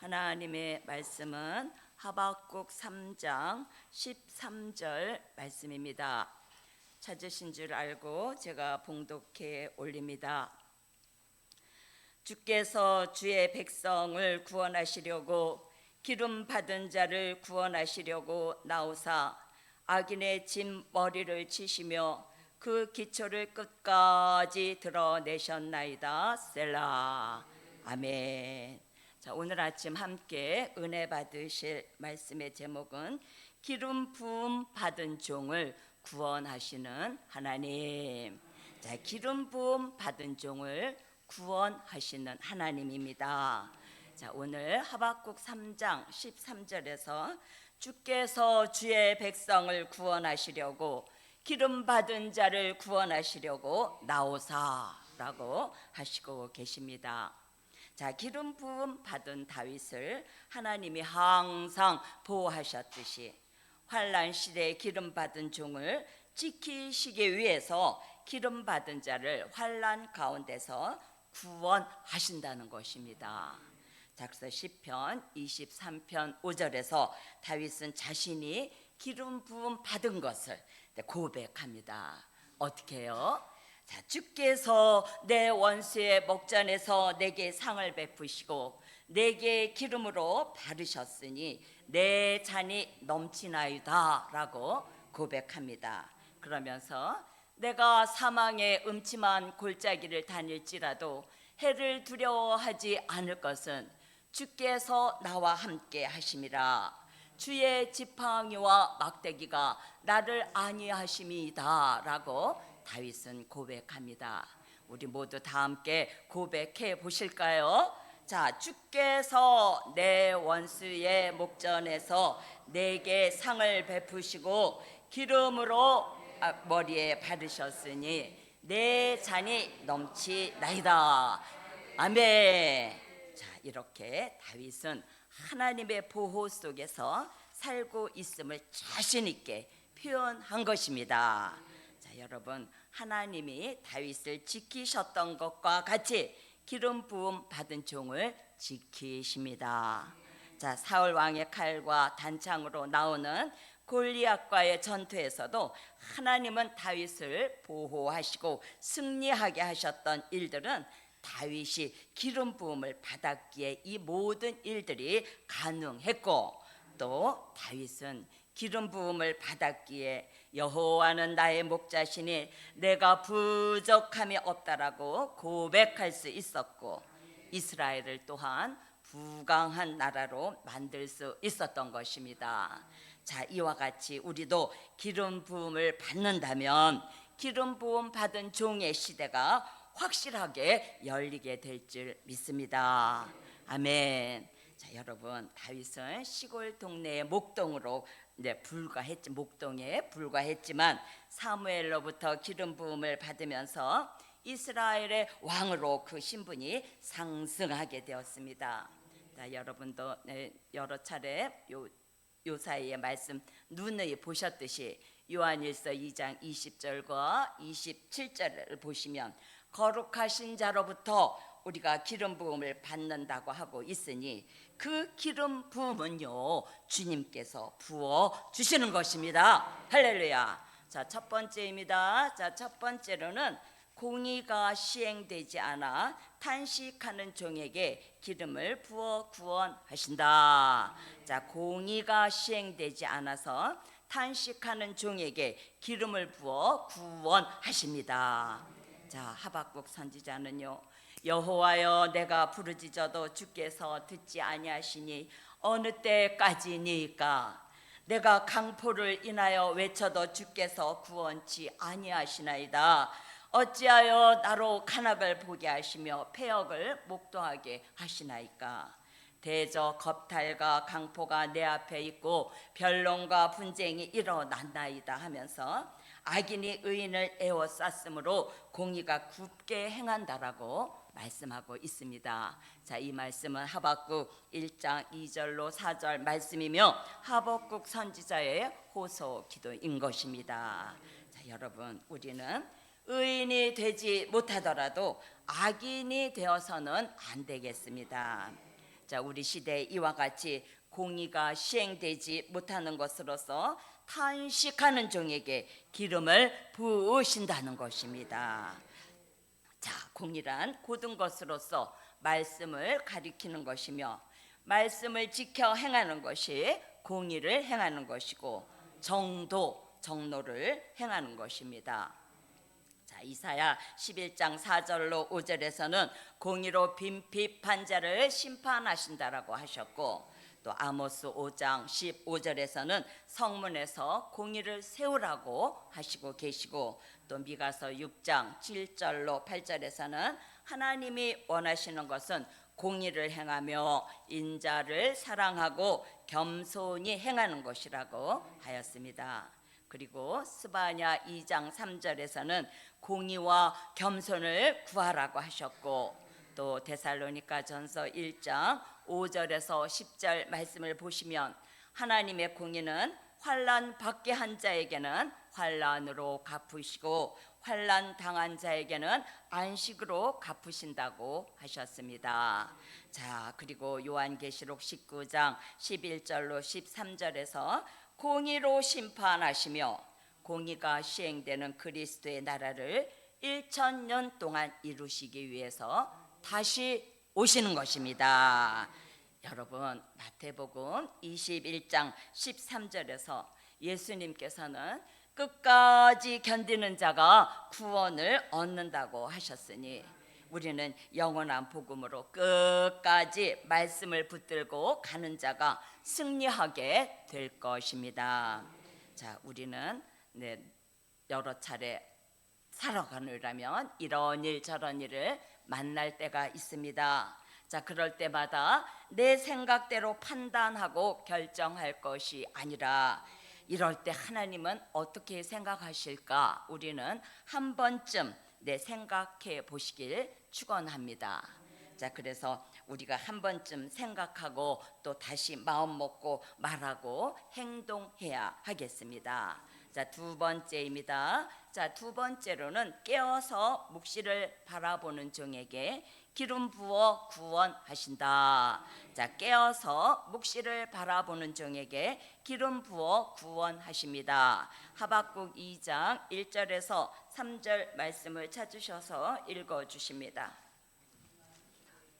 하나님의 말씀은 하박국 3장 13절 말씀입니다. 찾으신 줄 알고 제가 봉독해 올립니다. 주께서 주의 백성을 구원하시려고 기름 받은 자를 구원하시려고 나오사 악인의 짐 머리를 치시며 그 기초를 끝까지 드러내셨나이다. 셀라. 아멘. 자, 오늘 아침 함께 은혜 받으실 말씀의 제목은 기름 부음 받은 종을 구원하시는 하나님. 자, 기름 부음 받은 종을 구원하시는 하나님입니다. 자, 오늘 하박국 3장 13절에서 주께서 주의 백성을 구원하시려고 기름 받은 자를 구원하시려고 나오사라고 하시고 계십니다. 자, 기름 부음 받은 다윗을 하나님이 항상 보호하셨듯이 환난 시대에 기름 받은 종을 지키시기 위해서 기름 받은 자를 환난 가운데서 구원하신다는 것입니다. 자, 그래서 시편 23편 5절에서 다윗은 자신이 기름 부음 받은 것을 고백합니다. 어떻게 해요? 자, 주께서 내 원수의 목전에서 내게 상을 베푸시고 내게 기름으로 바르셨으니 내 잔이 넘치나이다 라고 고백합니다. 그러면서 내가 사망의 음침한 골짜기를 다닐지라도 해를 두려워하지 않을 것은 주께서 나와 함께 하심이라. 주의 지팡이와 막대기가 나를 안위하심이다 라고 다윗은 고백합니다. 우리 모두 다 함께 고백해 보실까요? 자, 주께서 내 원수의 목전에서 내게 상을 베푸시고 기름으로 머리에 바르셨으니 내 잔이 넘치나이다. 아멘. 자, 이렇게 다윗은 하나님의 보호 속에서 살고 있음을 자신 있게 표현한 것입니다. 자, 여러분, 하나님이 다윗을 지키셨던 것과 같이 기름 부음 받은 종을 지키십니다. 자, 사울 왕의 칼과 단창으로 나오는 골리앗과의 전투에서도 하나님은 다윗을 보호하시고 승리하게 하셨던 일들은 다윗이 기름 부음을 받았기에 이 모든 일들이 가능했고, 또 다윗은 기름 부음을 받았기에 여호와는 나의 목자시니 내가 부족함이 없다라고 고백할 수 있었고, 이스라엘을 또한 부강한 나라로 만들 수 있었던 것입니다. 자, 이와 같이 우리도 기름 부음을 받는다면 기름 부음 받은 종의 시대가 확실하게 열리게 될 줄 믿습니다. 아멘. 자, 여러분, 다윗은 시골 동네의 목동으로 목동에 불과했지만 사무엘로부터 기름 부음을 받으면서 이스라엘의 왕으로 그 신분이 상승하게 되었습니다. 자, 여러분도 여러 차례 요 사이에 말씀 누누이 보셨듯이 요한일서 2장 20절과 27절을 보시면 거룩하신 자로부터 우리가 기름 부음을 받는다고 하고 있으니 그 기름 부음은요, 주님께서 부어 주시는 것입니다. 할렐루야. 자, 첫 번째입니다. 자, 첫 번째로는 공의가 시행되지 않아 탄식하는 종에게 기름을 부어 구원하신다. 자, 공의가 시행되지 않아서 탄식하는 종에게 기름을 부어 구원하십니다. 자, 하박국 선지자는요, 여호와여 내가 부르짖어도 주께서 듣지 아니하시니 어느 때까지니까? 내가 강포를 인하여 외쳐도 주께서 구원치 아니하시나이다. 어찌하여 나로 간악을 보게 하시며 패역을 목도하게 하시나이까? 대저 겁탈과 강포가 내 앞에 있고 변론과 분쟁이 일어났나이다 하면서 악인이 의인을 에워쌌으므로 공의가 굽게 행한다라고 말씀하고 있습니다. 자, 이 말씀은 하박국 1장 2절로 4절 말씀이며 하박국 선지자의 호소 기도인 것입니다. 자, 여러분, 우리는 의인이 되지 못하더라도 악인이 되어서는 안 되겠습니다. 자, 우리 시대에 이와 같이 공의가 시행되지 못하는 것으로서 탄식하는 종에게 기름을 부으신다는 것입니다. 자, 공의란 고든 것으로서 말씀을 가리키는 것이며 말씀을 지켜 행하는 것이 공의를 행하는 것이고 정도를 행하는 것입니다. 자, 이사야 11장 4절로 5절에서는 공의로 빈핍한 자를 심판하신다라고 하셨고, 또 아모스 5장 15절에서는 성문에서 공의를 세우라고 하시고 계시고, 또 미가서 6장 7절로 8절에서는 하나님이 원하시는 것은 공의를 행하며 인자를 사랑하고 겸손히 행하는 것이라고 하였습니다. 그리고 스바냐 2장 3절에서는 공의와 겸손을 구하라고 하셨고, 또 데살로니가 전서 1장 5절에서 10절 말씀을 보시면 하나님의 공의는 환난 받게 한 자에게는 환난으로 갚으시고 환난 당한 자에게는 안식으로 갚으신다고 하셨습니다. 자, 그리고 요한계시록 19장 11절로 13절에서 공의로 심판하시며 공의가 시행되는 그리스도의 나라를 1000년 동안 이루시기 위해서 다시 오시는 것입니다. 여러분, 마태복음 21장 13절에서 예수님께서는 끝까지 견디는 자가 구원을 얻는다고 하셨으니 우리는 영원한 복음으로 끝까지 말씀을 붙들고 가는 자가 승리하게 될 것입니다. 자, 우리는 여러 차례 살아가느라면 이런 일 저런 일을 만날 때가 있습니다. 자, 그럴 때마다 내 생각대로 판단하고 결정할 것이 아니라 이럴 때 하나님은 어떻게 생각하실까? 우리는 한 번쯤 생각해 보시길 축원합니다. 자, 그래서 우리가 한 번쯤 생각하고 또 다시 마음 먹고 말하고 행동해야 하겠습니다. 자, 두 번째입니다. 자, 두 번째로는 깨어서 묵시를 바라보는 종에게 기름 부어 구원하신다. 자, 깨어서 묵시를 바라보는 종에게 기름 부어 구원하십니다. 하박국 2장 1절에서 3절 말씀을 찾으셔서 읽어주십니다.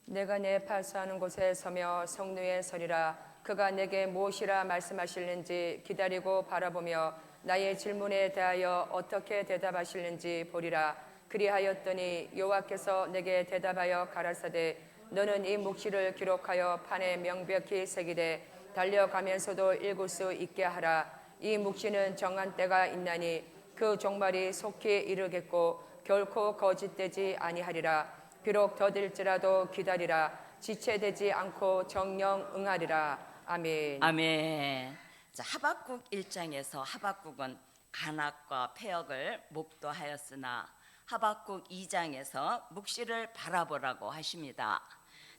내가 내 파수하는 곳에 서며 성루에 서리라. 그가 내게 무엇이라 말씀하실는지 기다리고 바라보며 나의 질문에 대하여 어떻게 대답하실는지 보리라. 그리하였더니 여호와께서 내게 대답하여 가라사대 너는 이 묵시를 기록하여 판에 명백히 새기되 달려가면서도 읽을 수 있게 하라. 이 묵시는 정한 때가 있나니 그 종말이 속히 이르겠고 결코 거짓되지 아니하리라. 비록 더딜지라도 기다리라. 지체되지 않고 정령 응하리라. 아멘. 아멘. 자, 하박국 1장에서 하박국은 간악과 폐역을 목도하였으나 하박국 2장에서 묵시를 바라보라고 하십니다.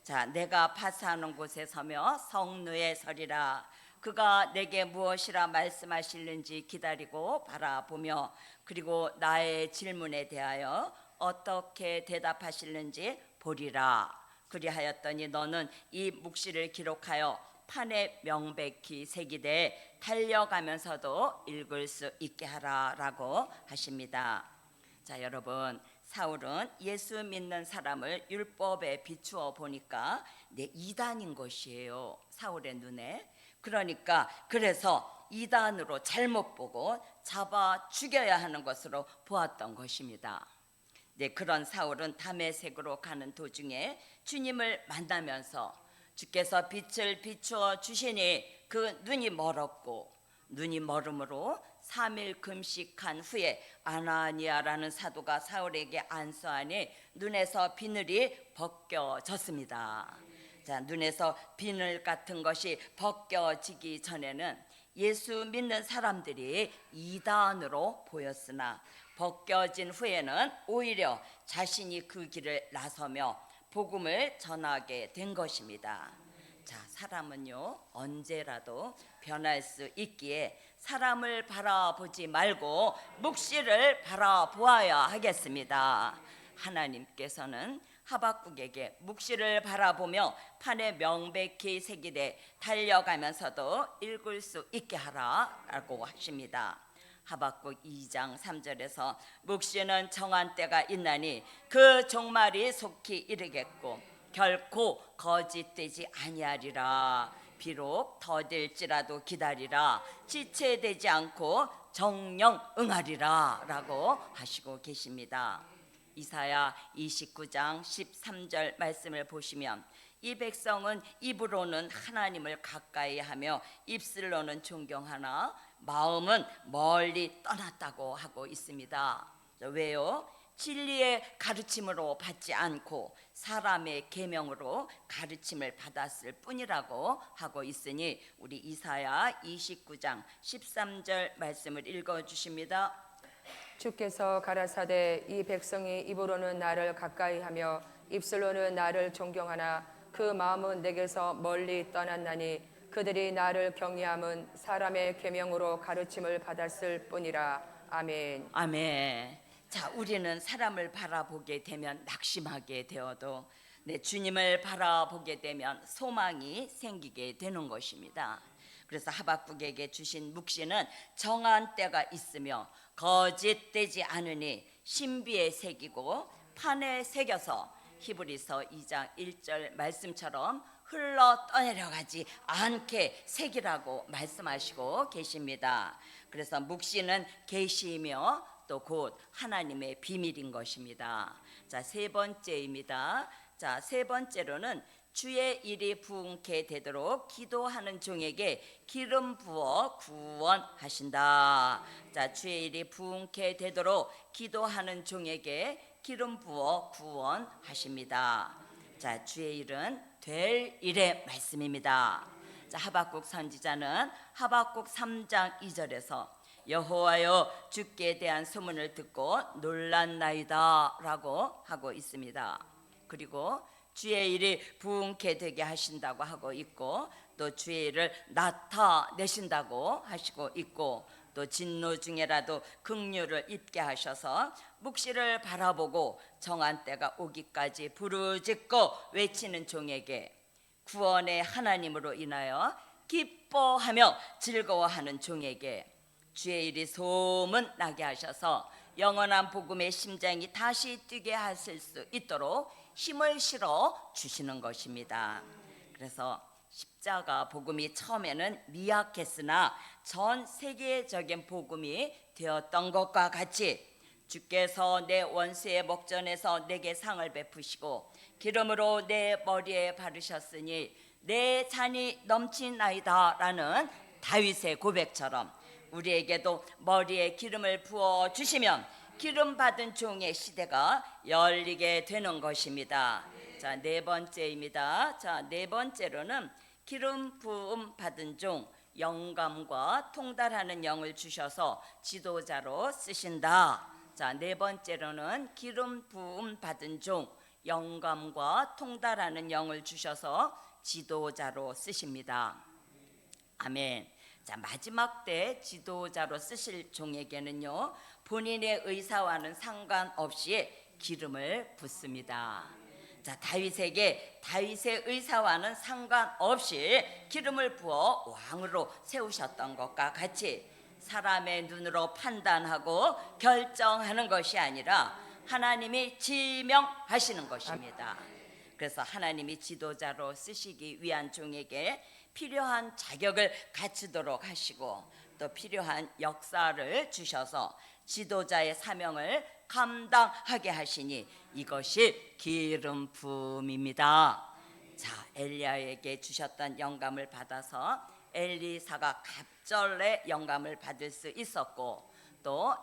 자, 내가 파수하는 곳에 서며 성루에 서리라. 그가 내게 무엇이라 말씀하실는지 기다리고 바라보며 그리고 나의 질문에 대하여 어떻게 대답하실는지 보리라. 그리하였더니 너는 이 묵시를 기록하여 판에 명백히 새기되 달려가면서도 읽을 수 있게 하라라고 하십니다. 자, 여러분, 사울은 예수 믿는 사람을 율법에 비추어 보니까 이단인 것이에요. 사울의 눈에. 그래서 이단으로 잘못 보고 잡아 죽여야 하는 것으로 보았던 것입니다. 그런 사울은 다메섹으로 가는 도중에 주님을 만나면서 주께서 빛을 비추어 주시니 그 눈이 멀었고 눈이 멀음으로 3일 금식한 후에 아나니아라는 사도가 사울에게 안수하니 눈에서 비늘이 벗겨졌습니다. 자, 눈에서 비늘 같은 것이 벗겨지기 전에는 예수 믿는 사람들이 이단으로 보였으나 벗겨진 후에는 오히려 자신이 그 길을 나서며 복음을 전하게 된 것입니다. 자, 사람은요 언제라도 변할 수 있기에 사람을 바라보지 말고 묵시를 바라보아야 하겠습니다. 하나님께서는 하박국에게 묵시를 바라보며 판에 명백히 새기되 달려가면서도 읽을 수 있게 하라라고 하십니다. 하박국 2장 3절에서 묵시는 정한 때가 있나니 그 종말이 속히 이르겠고 결코 거짓되지 아니하리라. 비록 더딜지라도 기다리라. 지체되지 않고 정령 응하리라 라고 하시고 계십니다. 이사야 29장 13절 말씀을 보시면 이 백성은 입으로는 하나님을 가까이 하며 입술로는 존경하나 마음은 멀리 떠났다고 하고 있습니다. 왜요? 진리의 가르침으로 받지 않고 사람의 계명으로 가르침을 받았을 뿐이라고 하고 있으니 우리 이사야 29장 13절 말씀을 읽어주십니다. 주께서 가라사대 이 백성이 입으로는 나를 가까이하며 입술로는 나를 존경하나 그 마음은 내게서 멀리 떠났나니 그들이 나를 경외함은 사람의 계명으로 가르침을 받았을 뿐이라. 아멘. 아멘. 자, 우리는 사람을 바라보게 되면 낙심하게 되어도 주님을 바라보게 되면 소망이 생기게 되는 것입니다. 그래서 하박국에게 주신 묵시는 정한 때가 있으며 거짓되지 않으니 신비에 새기고 판에 새겨서 히브리서 2장 1절 말씀처럼 흘러 떠내려가지 않게 새기라고 말씀하시고 계십니다. 그래서 묵시는 계시이며 또 곧 하나님의 비밀인 것입니다. 자, 세 번째입니다. 자, 세 번째로는 주의 일이 부응케 되도록 기도하는 종에게 기름 부어 구원하신다. 자, 주의 일이 부응케 되도록 기도하는 종에게 기름 부어 구원하십니다. 자, 주의 일은 될 일의 말씀입니다. 자, 하박국 선지자는 하박국 3장 2절에서 여호와여 주께 대한 소문을 듣고 놀랐나이다 라고 하고 있습니다. 그리고 주의 일이 부응케 되게 하신다고 하고 있고 또 주의 일을 나타내신다고 하시고 있고 또 진노 중에라도 긍휼을 입게 하셔서 묵시를 바라보고 정한 때가 오기까지 부르짖고 외치는 종에게 구원의 하나님으로 인하여 기뻐하며 즐거워하는 종에게 주의 일이 소문나게 하셔서 영원한 복음의 심장이 다시 뛰게 하실 수 있도록 힘을 실어 주시는 것입니다. 그래서 십자가 복음이 처음에는 미약했으나 전 세계적인 복음이 되었던 것과 같이 주께서 내 원수의 목전에서 내게 상을 베푸시고 기름으로 내 머리에 바르셨으니 내 잔이 넘치나이다 라는 다윗의 고백처럼 우리에게도 머리에 기름을 부어 주시면 기름 받은 종의 시대가 열리게 되는 것입니다. 자, 네 번째입니다. 자, 네 번째로는 기름 부음 받은 종 영감과 통달하는 영을 주셔서 지도자로 쓰신다. 자, 네 번째로는 기름 부음 받은 종 영감과 통달하는 영을 주셔서 지도자로 쓰십니다. 아멘. 자, 마지막 때 지도자로 쓰실 종에게는요 본인의 의사와는 상관없이 기름을 붓습니다. 자, 다윗에게 다윗의 의사와는 상관없이 기름을 부어 왕으로 세우셨던 것과 같이 사람의 눈으로 판단하고 결정하는 것이 아니라 하나님이 지명하시는 것입니다. 그래서 하나님이 지도자로 쓰시기 위한 종에게 필요한 자격을 갖추도록 하시고 또 필요한 역사를 주셔서 지도자의 사명을 감당하게 하시니 이것이 기름 부음입니다. 자, 엘리야에게 주셨던 영감을 받아서 엘리사가 갑절의 영감을 받을 수 있었고 또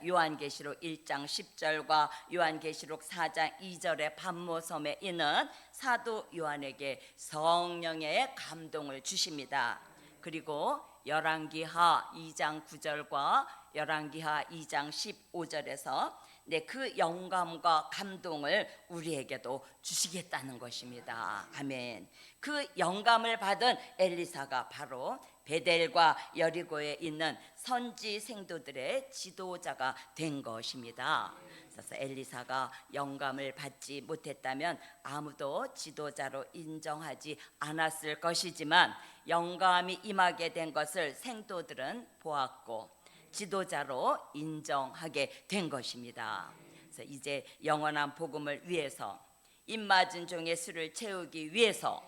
요한계시록 1장 10절과 요한계시록 4장 2절의 반모섬에 있는 사도 요한에게 성령의 감동을 주십니다. 그리고 열왕기하 2장 9절과 열왕기하 2장 15절에서 그 영감과 감동을 우리에게도 주시겠다는 것입니다. 아멘. 그 영감을 받은 엘리사가 바로 베델과 여리고에 있는 선지 생도들의 지도자가 된 것입니다. 그래서 엘리사가 영감을 받지 못했다면 아무도 지도자로 인정하지 않았을 것이지만 영감이 임하게 된 것을 생도들은 보았고 지도자로 인정하게 된 것입니다. 그래서 이제 영원한 복음을 위해서 입맞은 종의 수를 채우기 위해서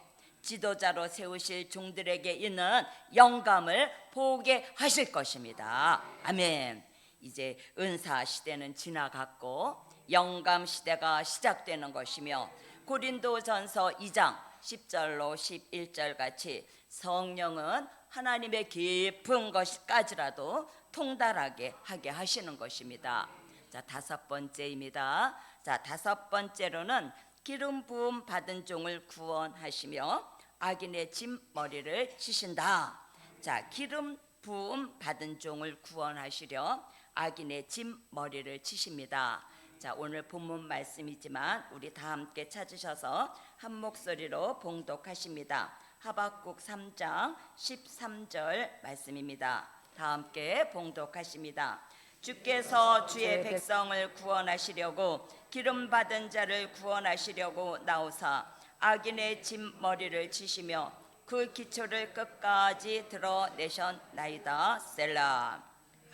지도자로 세우실 종들에게 있는 영감을 보게 하실 것입니다. 아멘. 이제 은사 시대는 지나갔고 영감 시대가 시작되는 것이며 고린도전서 2장 10절로 11절 같이 성령은 하나님의 깊은 것까지라도 통달하게 하게 하시는 것입니다. 자, 다섯 번째입니다. 자, 다섯 번째로는 기름 부음 받은 종을 구원하시며 악인의 짐머리를 치신다. 자, 기름 부음 받은 종을 구원하시려 악인의 짐머리를 치십니다. 자, 오늘 본문 말씀이지만 우리 다 함께 찾으셔서 한 목소리로 봉독하십니다. 하박국 3장 13절 말씀입니다. 다 함께 봉독하십니다. 주께서 주의 백성을 구원하시려고 기름 받은 자를 구원하시려고 나오사 악인의 짐머리를 치시며 그 기초를 끝까지 드러내셨나이다. 셀라.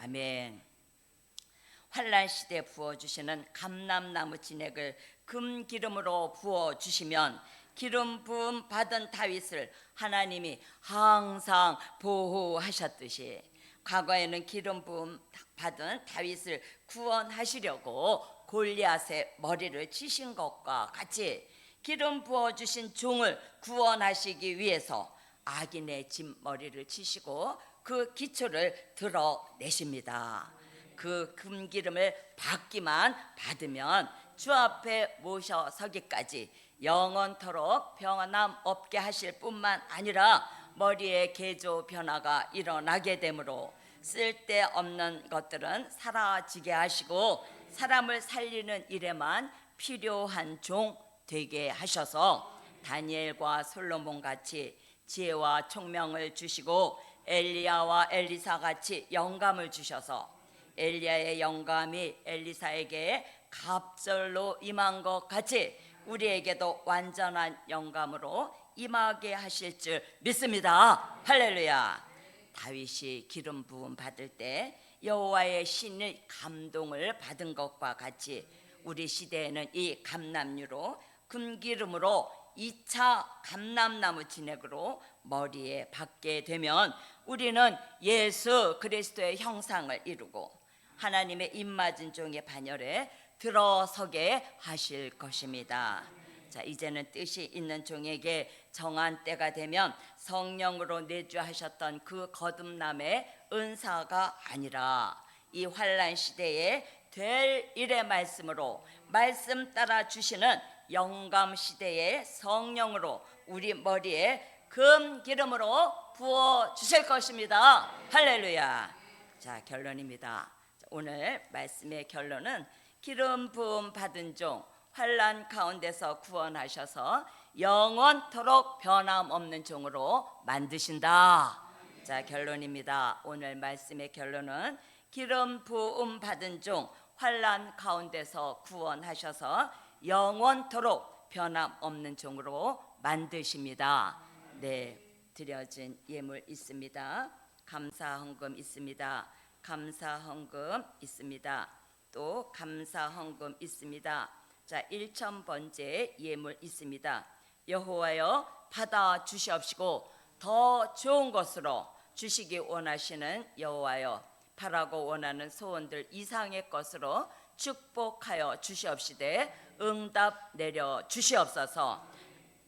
아멘. 환난 시대 부어주시는 감람나무 진액을 금기름으로 부어주시면 기름 부음 받은 다윗을 하나님이 항상 보호하셨듯이 과거에는 기름 부음 받은 다윗을 구원하시려고 골리앗의 머리를 치신 것과 같이 기름 부어주신 종을 구원하시기 위해서 악인의 짐머리를 치시고 그 기초를 드러내십니다. 그 금기름을 받기만 받으면 주 앞에 모셔서기까지 영원토록 평안함 없게 하실 뿐만 아니라 머리에 개조 변화가 일어나게 되므로 쓸데없는 것들은 사라지게 하시고 사람을 살리는 일에만 필요한 종 되게 하셔서 다니엘과 솔로몬 같이 지혜와 총명을 주시고 엘리야와 엘리사 같이 영감을 주셔서 엘리야의 영감이 엘리사에게 갑절로 임한 것 같이 우리에게도 완전한 영감으로 임하게 하실 줄 믿습니다. 할렐루야. 다윗이 기름 부음 받을 때 여호와의 신의 감동을 받은 것과 같이 우리 시대에는 이 감람유로 금기름으로 2차 감람나무 진액으로 머리에 받게 되면 우리는 예수 그리스도의 형상을 이루고 하나님의 입맞은 종의 반열에 들어서게 하실 것입니다. 자, 이제는 뜻이 있는 종에게 정한 때가 되면 성령으로 내주하셨던 그 거듭남의 은사가 아니라 이 환난 시대에 될 일의 말씀으로 말씀 따라 주시는 영감 시대의 성령으로 우리 머리에 금기름으로 부어 주실 것입니다. 할렐루야. 자, 결론입니다. 오늘 말씀의 결론은 기름 부음 받은 종 환난 가운데서 구원하셔서 영원토록 변함없는 종으로 만드신다. 자, 결론입니다. 오늘 말씀의 결론은 기름 부음 받은 종 환난 가운데서 구원하셔서 영원토록 변함없는 종으로 만드십니다. 네, 드려진 예물 있습니다. 감사 헌금 있습니다. 감사 헌금 있습니다. 또 감사 헌금 있습니다. 자, 1,000번째 예물 있습니다. 여호와여 받아 주시옵시고 더 좋은 것으로 주시기 원하시는 여호와여 바라고 원하는 소원들 이상의 것으로 축복하여 주시옵시되 응답 내려 주시옵소서.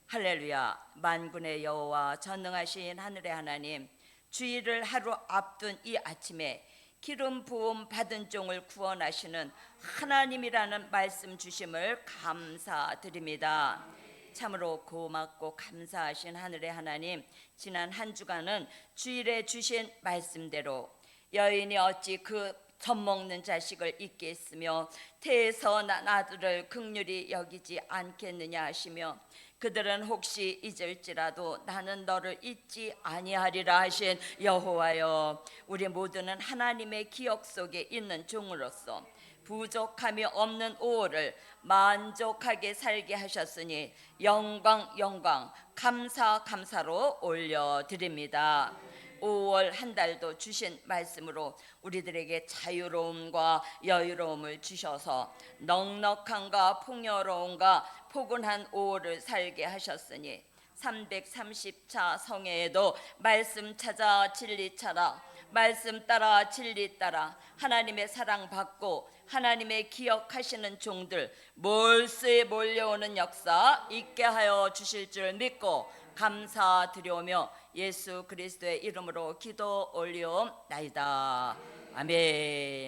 할렐루야. 만군의 여호와 전능하신 하늘의 하나님, 주일을 하루 앞둔 이 아침에 기름 부음 받은 종을 구원하시는 하나님이라는 말씀 주심을 감사드립니다. 참으로 고맙고 감사하신 하늘의 하나님, 지난 한 주간은 주일에 주신 말씀대로 여인이 어찌 그 젖먹는 자식을 잊게 했으며 태에서 난 아들을 긍휼히 여기지 않겠느냐 하시며 그들은 혹시 잊을지라도 나는 너를 잊지 아니하리라 하신 여호와여, 우리 모두는 하나님의 기억 속에 있는 종으로서 부족함이 없는 5월을 만족하게 살게 하셨으니 영광 영광 감사 감사로 올려드립니다. 5월 한 달도 주신 말씀으로 우리들에게 자유로움과 여유로움을 주셔서 넉넉함과 풍요로움과 포근한 5월을 살게 하셨으니 330차 성회에도 말씀 찾아 진리 찾아 말씀 따라 진리 따라 하나님의 사랑 받고 하나님의 기억하시는 종들 몰수에 몰려오는 역사 있게 하여 주실 줄 믿고 감사드려오며 예수 그리스도의 이름으로 기도 올리옵나이다. 아멘.